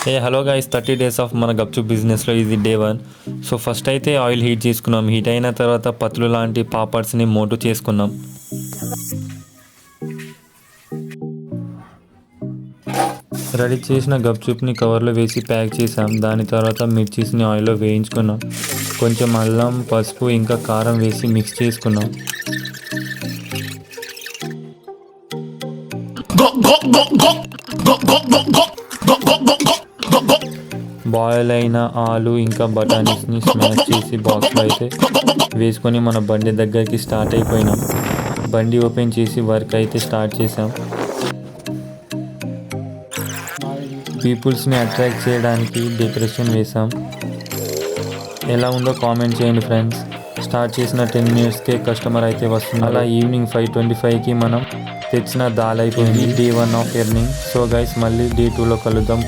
Hello guys, 30 days of మన గప్చుప్ బిజినెస్లో ఇది డే 1. సో ఫస్ట్ అయితే ఆయిల్ హీట్ చేసుకున్నాం. హీట్ అయిన తర్వాత పత్తులు లాంటి పాపడ్స్ని మోటు చేసుకున్నాం. రెడీ చేసిన గప్చుప్ని కవర్లో వేసి ప్యాక్ చేసాం. దాని తర్వాత మిర్చీస్ని ఆయిల్లో వేయించుకున్నాం. కొంచెం అల్లం, పసుపు ఇంకా కారం వేసి మిక్స్ చేసుకున్నాం. బాయిల్ అయిన ఆలు ఇంకా బఠానీస్ని స్మాష్ చేసి బాక్స్లో అయితే వేసుకొని మన బండి దగ్గరికి స్టార్ట్ అయిపోయినాం. బండి ఓపెన్ చేసి వర్క్ అయితే స్టార్ట్ చేసాం. పీపుల్స్ని అట్రాక్ట్ చేయడానికి డెకరేషన్ వేసాం. ఎలా ఉందో కామెంట్ చేయండి ఫ్రెండ్స్. స్టార్ట్ చేసిన 10 minutesకే కస్టమర్ అయితే వస్తుంది. అలా ఈవినింగ్ 5:25కి మనం తెచ్చిన దాల్ అయిపోయింది. Day 1 of earning. So guys, మళ్ళీ డే 2లో కలుద్దాం.